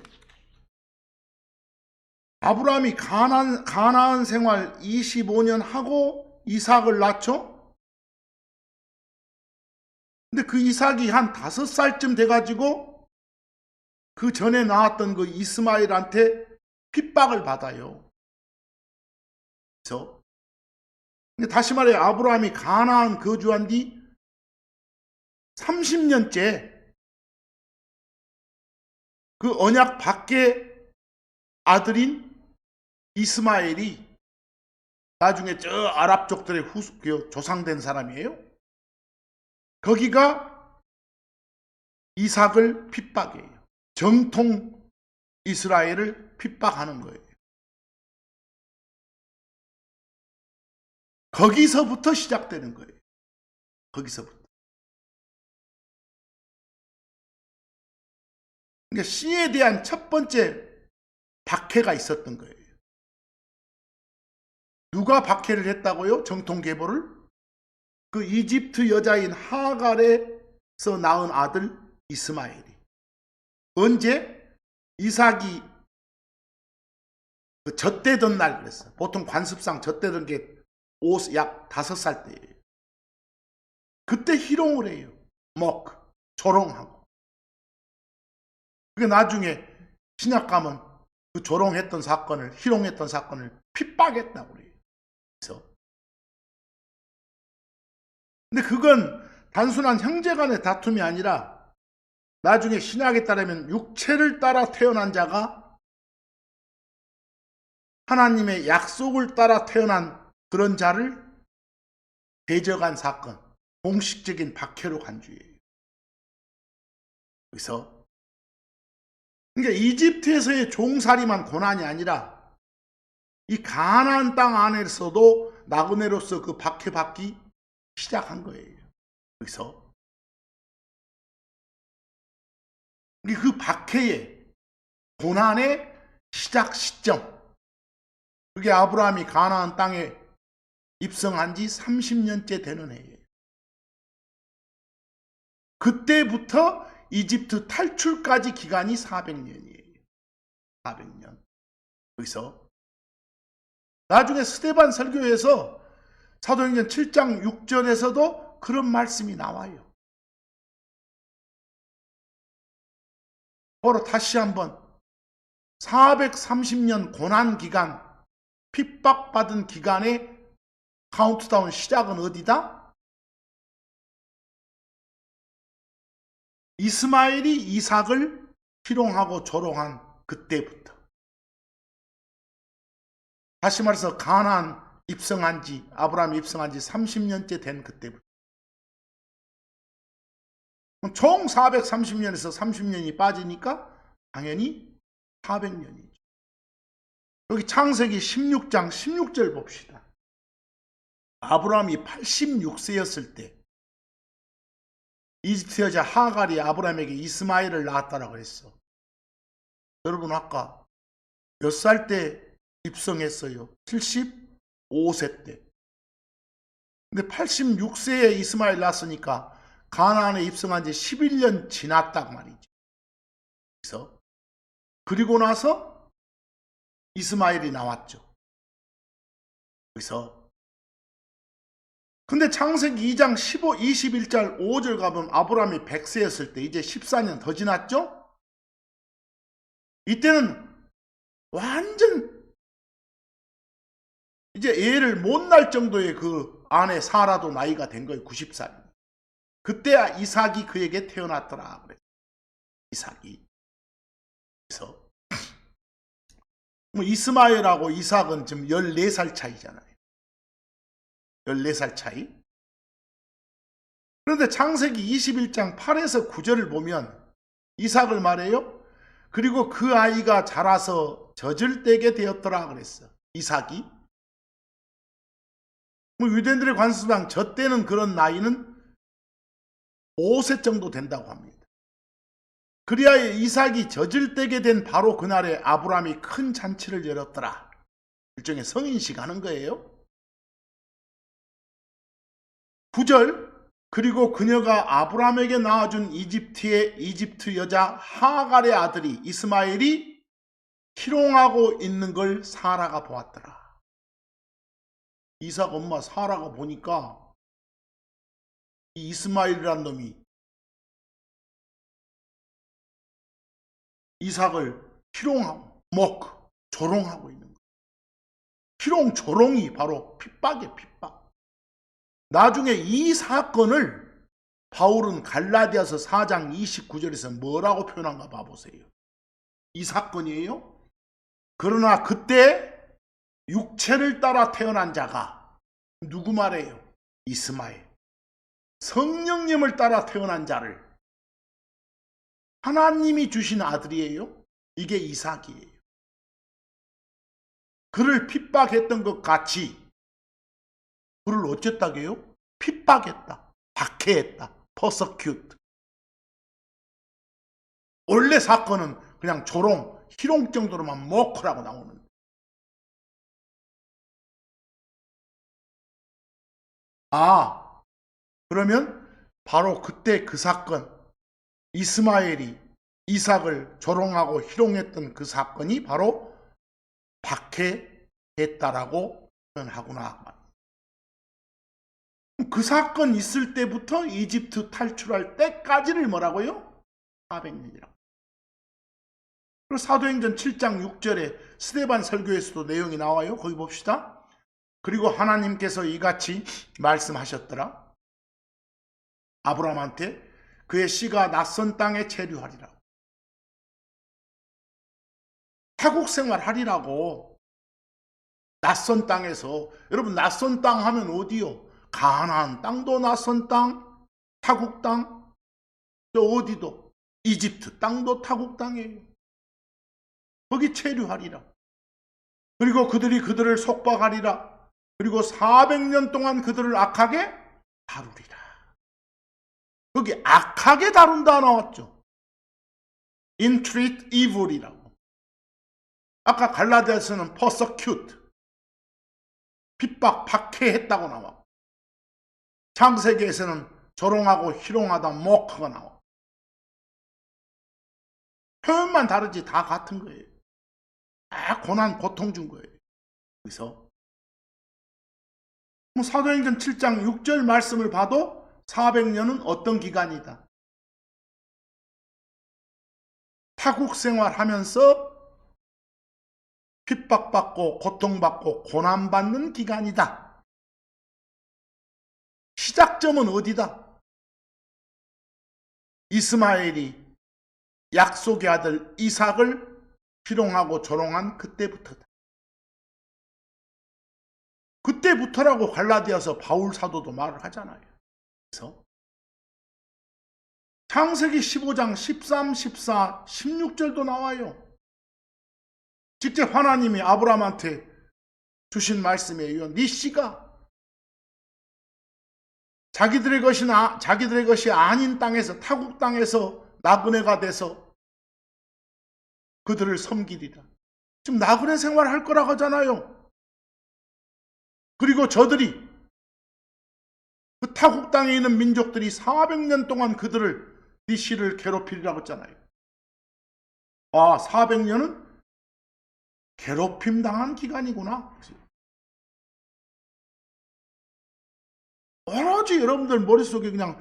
아브라함이 가나안 생활 25년 하고 이삭을 낳죠? 근데 그 이삭이 한 5살쯤 돼가지고 그 전에 낳았던 그 이스마엘한테 핍박을 받아요. 그래서 근데 다시 말해 아브라함이 가나안 거주한 뒤 30년째 그 언약 밖의 아들인 이스마엘이 나중에 저 아랍 족들의 조상된 사람이에요. 거기가 이삭을 핍박해요. 정통 이스라엘을 핍박하는 거예요. 거기서부터 시작되는 거예요. 거기서부터. 그러니까 씨에 대한 첫 번째 박해가 있었던 거예요. 누가 박해를 했다고요? 정통 계보를? 그 이집트 여자인 하갈에서 낳은 아들 이스마엘이. 언제? 이삭이 그 젖대던 날 그랬어. 보통 관습상 젖대던 게 약 5살 때예요. 그때 희롱을 해요. 조롱하고. 그게 나중에 신약 가면 그 조롱했던 사건을, 희롱했던 사건을 핍박했다고 그래요. 그래서. 근데 그건 단순한 형제간의 다툼이 아니라 나중에 신약에 따르면 육체를 따라 태어난 자가 하나님의 약속을 따라 태어난 그런 자를 대적한 사건, 공식적인 박해로 간주해요. 그래서 그러니까 이집트에서의 종살이만 고난이 아니라 이 가나안 땅 안에서도 나그네로서 그 박해받기 시작한 거예요. 그래서 그 박해의 고난의 시작 시점, 그게 아브라함이 가나안 땅에 입성한 지 30년째 되는 해예요. 그때부터 이집트 탈출까지 기간이 400년이에요. 400년. 그래서 나중에 스데반 설교에서 사도행전 7장 6절에서도 그런 말씀이 나와요. 바로 다시 한번 430년 고난기간, 핍박받은 기간의 카운트다운 시작은 어디다? 이스마엘이 이삭을 희롱하고 조롱한 그때부터. 다시 말해서 가나안 입성한 지, 아브라함이 입성한 지 30년째 된 그때부터. 총 430년에서 30년이 빠지니까 당연히 400년이죠. 여기 창세기 16장 16절 봅시다. 아브라함이 86세였을 때 이집트 여자 하갈이 아브라함에게 이스마엘을 낳았다라고 했어. 여러분 아까 몇 살 때 입성했어요? 75세 때. 근데 86세에 이스마엘 낳았으니까 가나안에 입성한 지 11년 지났단 말이죠. 그래서 그리고 나서 이스마엘이 나왔죠. 그래서 근데 창세기 2장 15, 21절 5절 가보면 아브라함이 100세였을 때 이제 14년 더 지났죠? 이때는 완전 이제 애를 못 낳을 정도의 그 아내 사라도 나이가 된 거예요. 90살. 그때야 이삭이 그에게 태어났더라. 그래. 이삭이. 그래서 뭐 이스마엘하고 이삭은 지금 14살 차이잖아요. 14살 차이. 그런데 창세기 21장 8에서 9절을 보면 이삭을 말해요. 그리고 그 아이가 자라서 젖을 떼게 되었더라 그랬어. 이삭이. 뭐 유대인들의 관습상 젖대는 그런 나이는 5세 정도 된다고 합니다. 그리하여 이삭이 젖을 떼게 된 바로 그날에 아브라함이 큰 잔치를 열었더라. 일종의 성인식 하는 거예요. 9절 그리고 그녀가 아브라함에게 낳아준 이집트 여자 하갈의 아들이 이스마엘이 희롱하고 있는 걸 사라가 보았더라. 이삭 엄마 사라가 보니까 이 이스마엘이란 놈이 이삭을 희롱하고 조롱하고 있는 거예요. 희롱, 조롱이 바로 핍박이에요. 핍박. 나중에 이 사건을 바울은 갈라디아서 4장 29절에서 뭐라고 표현한가 봐보세요. 이 사건이에요. 그러나 그때 육체를 따라 태어난 자가 누구 말이에요? 이스마엘. 성령님을 따라 태어난 자를 하나님이 주신 아들이에요. 이게 이삭이에요. 그를 핍박했던 것 같이 그를 어쨌다게요? 핍박했다. 박해했다. persecute. 원래 사건은 그냥 조롱, 희롱 정도로만 모크라고 나오는데 그러면 바로 그때 그 사건 이스마엘이 이삭을 조롱하고 희롱했던 그 사건이 바로 박해했다라고 표현하구나. 그 사건 있을 때부터 이집트 탈출할 때까지를 뭐라고요? 400년이라고. 그리고 사도행전 7장 6절에 스데반 설교에서도 내용이 나와요. 거기 봅시다. 그리고 하나님께서 이같이 말씀하셨더라. 아브라함한테 그의 씨가 낯선 땅에 체류하리라. 타국 생활하리라고. 낯선 땅에서. 여러분 낯선 땅 하면 어디요? 가나안 땅도 낯선 땅, 타국 땅. 저 어디도 이집트 땅도 타국 땅이에요. 거기 체류하리라. 그리고 그들이 그들을 속박하리라. 그리고 400년 동안 그들을 악하게 다루리라. 여기 악하게 다룬다 나왔죠. entreat evil이라고. 아까 갈라디아서는 persecute, 핍박, 박해했다고 나와. 창세기에서는 조롱하고 희롱하다, 모크가 나와. 표현만 다르지 다 같은 거예요. 다 고난, 고통 준 거예요. 그래서 사도행전 7장 6절 말씀을 봐도 400년은 어떤 기간이다? 타국 생활하면서 핍박받고 고통받고 고난받는 기간이다. 시작점은 어디다? 이스마엘이 약속의 아들 이삭을 희롱하고 조롱한 그때부터다. 그때부터라고 갈라디아서 바울 사도도 말을 하잖아요. 그래서 창세기 15장 13, 14, 16절도 나와요. 직접 하나님이 아브라함한테 주신 말씀이에요. 네 씨가 자기들의 것이 아닌 땅에서, 타국 땅에서 나그네가 돼서 그들을 섬기리라. 지금 나그네 생활할 거라고 하잖아요. 그리고 저들이 그 타국 땅에 있는 민족들이 400년 동안 그들을 네 씨를 괴롭히리라고 했잖아요. 400년은 괴롭힘 당한 기간이구나. 오로지 여러분들 머릿속에 그냥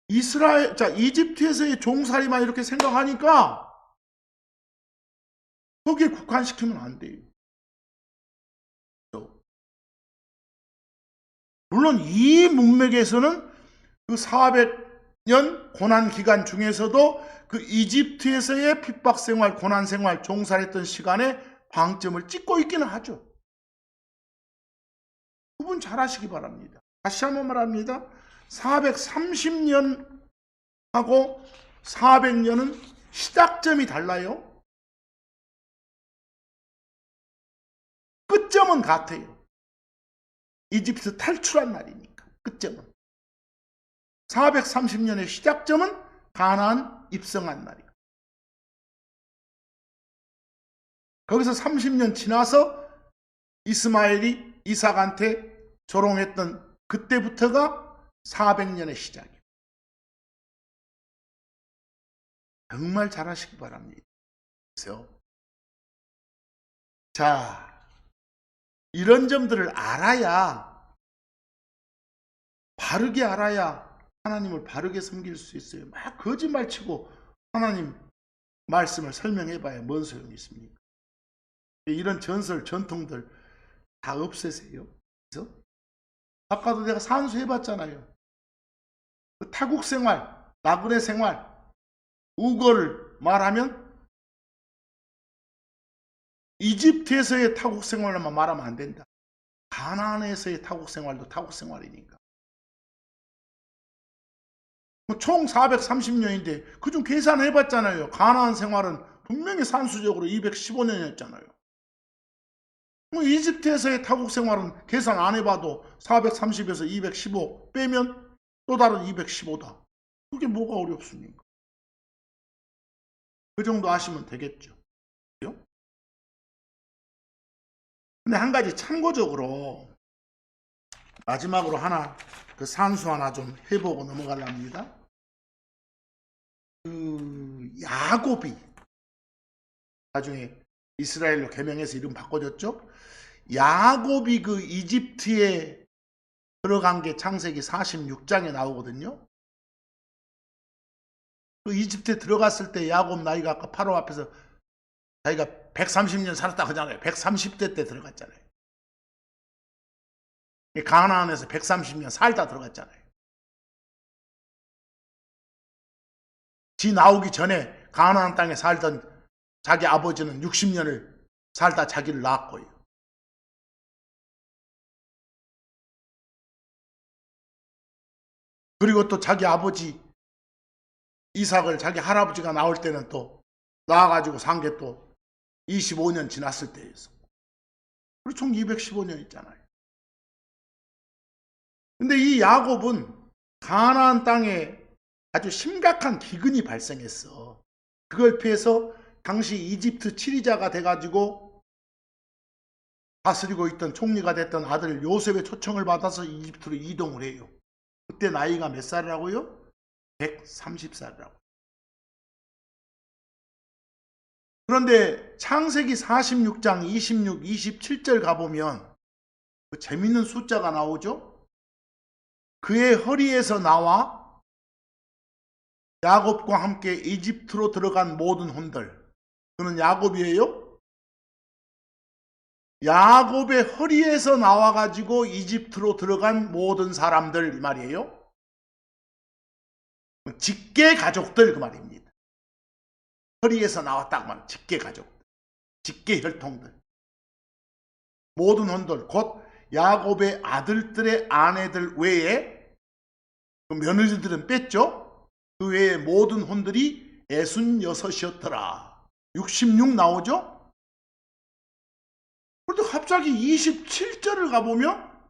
이집트에서의 종살이만 이렇게 생각하니까 거기에 국한시키면 안 돼요. 물론 이 문맥에서는 그 400년 고난 기간 중에서도 그 이집트에서의 핍박 생활, 고난 생활, 종살했던 시간에 방점을 찍고 있기는 하죠. 구분 잘 하시기 바랍니다. 다시 한번 말합니다. 430년하고 400년은 시작점이 달라요. 끝점은 같아요. 이집트 탈출한 날이니까 끝점은. 430년의 시작점은 가나안 입성한 날이고, 거기서 30년 지나서 이스마엘이 이삭한테 조롱했던 그때부터가 400년의 시작이에요. 정말 잘하시기 바랍니다. 그래서 자, 이런 점들을 바르게 알아야 하나님을 바르게 섬길 수 있어요. 막 거짓말 치고 하나님 말씀을 설명해봐야 뭔 소용이 있습니까? 이런 전설, 전통들 다 없애세요. 그래서 아까도 내가 산수해봤잖아요. 그 타국 생활, 나그네 생활, 우거를 말하면 이집트에서의 타국 생활만 말하면 안 된다. 가나안에서의 타국 생활도 타국 생활이니까. 총 430년인데 그중 계산해봤잖아요. 가나안 생활은 분명히 산수적으로 215년이었잖아요. 이집트에서의 타국 생활은 계산 안 해봐도 430에서 215 빼면 또 다른 215다. 그게 뭐가 어렵습니까? 그 정도 아시면 되겠죠. 근데 한 가지 참고적으로 마지막으로 하나 그 산수 하나 좀 해보고 넘어가려합니다. 그 야곱이 나중에 이스라엘로 개명해서 이름 바꿔줬죠. 야곱이 그 이집트에 들어간 게 창세기 46장에 나오거든요. 그 이집트에 들어갔을 때 야곱 나이가 아까 파로 앞에서 자기가 130년 살았다 하잖아요. 130대 때 들어갔잖아요. 가나안에서 130년 살다 들어갔잖아요. 지 나오기 전에 가나안 땅에 살던 자기 아버지는 60년을 살다 자기를 낳았고요. 그리고 또 자기 아버지 이삭을 자기 할아버지가 나올 때는 또 낳아가지고 산 게 또 25년 지났을 때였어. 그리고 총 215년 있잖아요. 근데 이 야곱은 가나안 땅에 아주 심각한 기근이 발생했어. 그걸 피해서 당시 이집트 치리자가 돼가지고 다스리고 있던 총리가 됐던 아들 요셉의 초청을 받아서 이집트로 이동을 해요. 그때 나이가 몇 살이라고요? 130살이라고. 그런데 창세기 46장 26, 27절 가보면 그 재밌는 숫자가 나오죠. 그의 허리에서 나와 야곱과 함께 이집트로 들어간 모든 혼들. 그는 야곱이에요. 야곱의 허리에서 나와가지고 이집트로 들어간 모든 사람들 말이에요. 직계 가족들 그 말입니다. 허리에서 나왔다 그 말. 직계 가족, 직계 혈통들, 모든 혼들, 곧 야곱의 아들들의 아내들 외에 그 며느리들은 뺐죠. 그 외에 모든 혼들이 66이었더라. 66 나오죠. 그런데 갑자기 27절을 가보면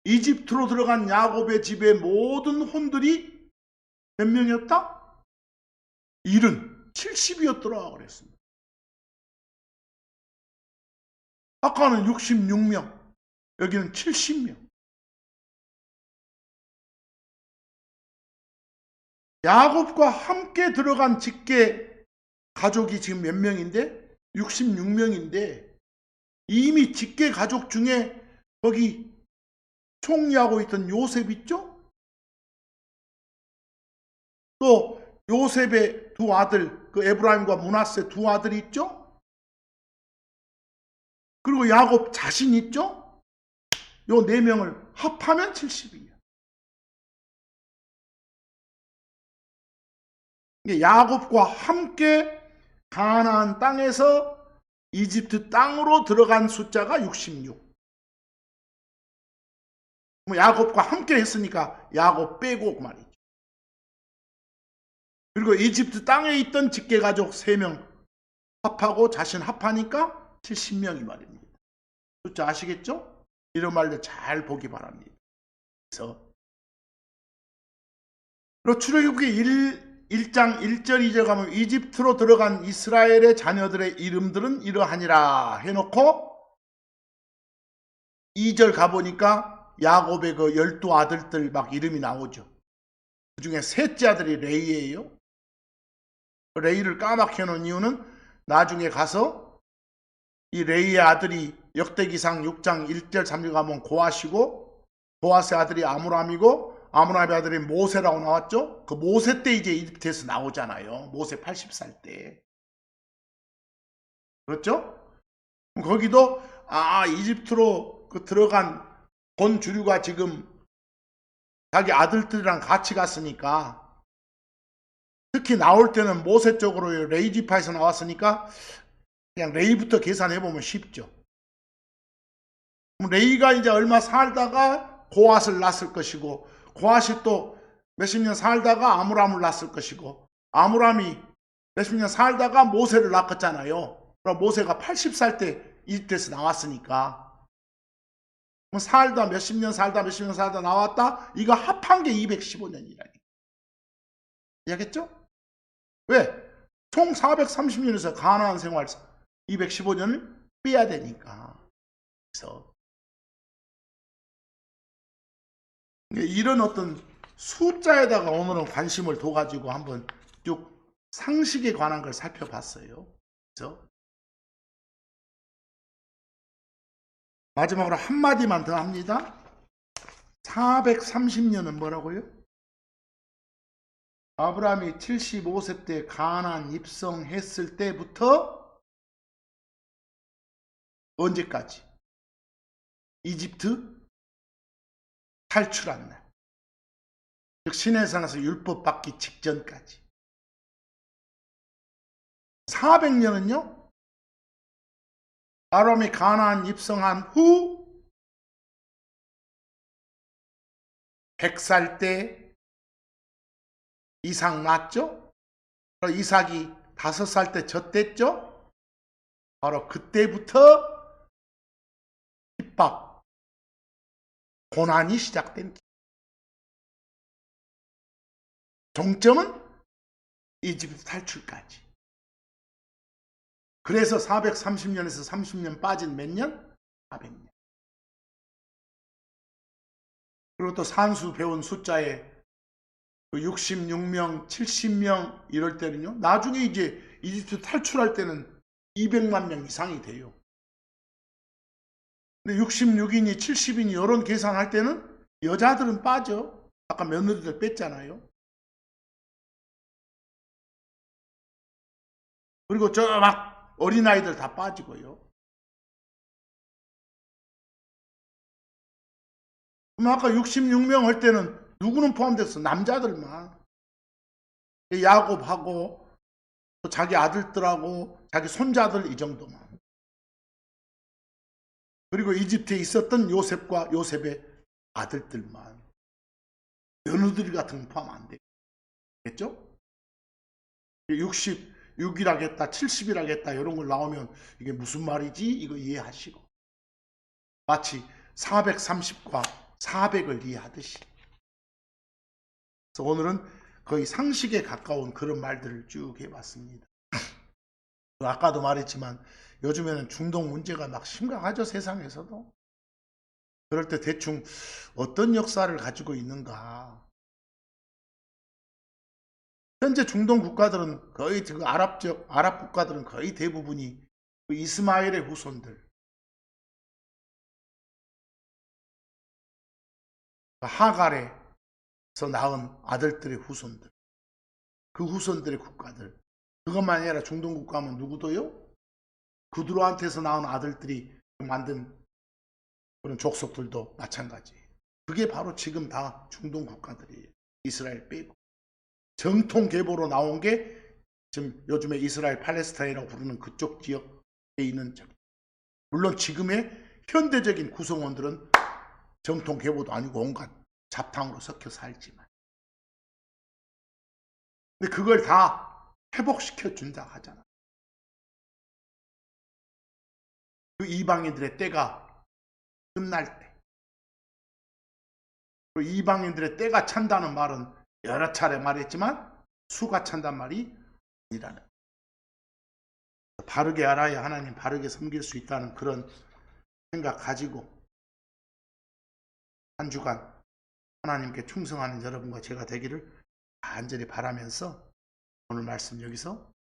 이집트로 들어간 야곱의 집의 모든 혼들이 몇 명이었다? 70이었더라 그랬습니다. 아까는 66명, 여기는 70명. 야곱과 함께 들어간 직계 가족이 지금 몇 명인데? 66명인데 이미 직계 가족 중에 거기 총리하고 있던 요셉 있죠? 또 요셉의 두 아들, 그 에브라임과 므낫세 두 아들이 있죠? 그리고 야곱 자신 있죠? 요 네 명을 합하면 70이에요. 야곱과 함께 가나안 땅에서 이집트 땅으로 들어간 숫자가 66. 야곱과 함께 했으니까 야곱 빼고 그 말이죠. 그리고 이집트 땅에 있던 직계가족 3명 합하고 자신 합하니까 70명이 말입니다. 숫자 아시겠죠? 이런 말들 잘 보기 바랍니다. 그리고 출애굽기 1장 1절 2절 가면 이집트로 들어간 이스라엘의 자녀들의 이름들은 이러하니라 해놓고 2절 가보니까 야곱의 그 12아들들 막 이름이 나오죠. 그 중에 셋째 아들이 레이예요. 레이를 까맣게 해놓은 이유는 나중에 가서 이 레이의 아들이 역대기상 6장 1절 3절 가면 고앗이고, 고앗의 아들이 아므람이고, 아므람의 아들이 모세라고 나왔죠. 그 모세 때 이제 이집트에서 나오잖아요. 모세 80살 때. 그렇죠? 거기도 이집트로 들어간 본 주류가 지금 자기 아들들이랑 같이 갔으니까, 특히 나올 때는 모세 쪽으로 레이 지파에서 나왔으니까 그냥 레이부터 계산해보면 쉽죠. 그럼 레이가 이제 얼마 살다가 고앗을 낳았을 것이고, 고앗이 또 몇십 년 살다가 아므람을 낳았을 것이고, 아므람이 몇십 년 살다가 모세를 낳았잖아요. 그럼 모세가 80살 때 이집트에서 나왔으니까, 그럼 살다 몇십 년 살다 나왔다, 이거 합한 게 215년이라니까. 이해하겠죠? 왜? 총 430년에서 가나안 생활 215년을 빼야 되니까. 그래서 이런 어떤 숫자에다가 오늘은 관심을 둬가지고 한번 쭉 상식에 관한 걸 살펴봤어요. 그래서 마지막으로 한마디만 더 합니다. 430년은 뭐라고요? 아브라함이 75세 때 가나안 입성했을 때부터 언제까지? 이집트 탈출한 날. 즉 시내산에서 율법 받기 직전까지. 400년은요. 아브라함이 가나안 입성한 후 100살 때 이삭 낳았죠? 이삭이 5살 때 젖됐죠? 바로 그때부터 핍박, 고난이 시작된 종점은 이집트 탈출까지. 그래서 430년에서 30년 빠진 몇 년? 400년. 그리고 또 산수 배운 숫자에 66명, 70명 이럴 때는요. 나중에 이제 이집트 탈출할 때는 200만 명 이상이 돼요. 근데 66인이 70인이 이런 계산할 때는 여자들은 빠져. 아까 며느리들 뺐잖아요. 그리고 저 막 어린아이들 다 빠지고요. 그럼 아까 66명 할 때는 누구는 포함됐어? 남자들만. 야곱하고 또 자기 아들들하고 자기 손자들 이 정도만. 그리고 이집트에 있었던 요셉과 요셉의 아들들만. 며느들 같은 건 포함 안 되겠죠? 66이라겠다 70이라겠다 이런 걸 나오면 이게 무슨 말이지? 이거 이해하시고 마치 430과 400을 이해하듯이. 그래서 오늘은 거의 상식에 가까운 그런 말들을 쭉 해봤습니다. 아까도 말했지만 요즘에는 중동 문제가 막 심각하죠. 세상에서도. 그럴 때 대충 어떤 역사를 가지고 있는가. 현재 중동 국가들은 거의 그 아랍 국가들은 거의 대부분이 그 이스마엘의 후손들, 하갈에서 낳은 아들들의 후손들, 그 후손들의 국가들, 그것만 아니라 중동 국가면 누구도요? 그들한테서 낳은 아들들이 만든 그런 족속들도 마찬가지예요. 그게 바로 지금 다 중동 국가들이에요. 이스라엘 빼고. 정통 계보로 나온 게 지금 요즘에 이스라엘 팔레스타인이라고 부르는 그쪽 지역에 있는 적. 물론 지금의 현대적인 구성원들은 정통 계보도 아니고 온갖 잡탕으로 섞여 살지만, 근데 그걸 다 회복시켜 준다 하잖아. 그 이방인들의 때가 끝날 때. 그 이방인들의 때가 찬다는 말은 여러 차례 말했지만 수가 찬단 말이 아니라는. 바르게 알아야 하나님 바르게 섬길 수 있다는 그런 생각 가지고 한 주간 하나님께 충성하는 여러분과 제가 되기를 간절히 바라면서 오늘 말씀 여기서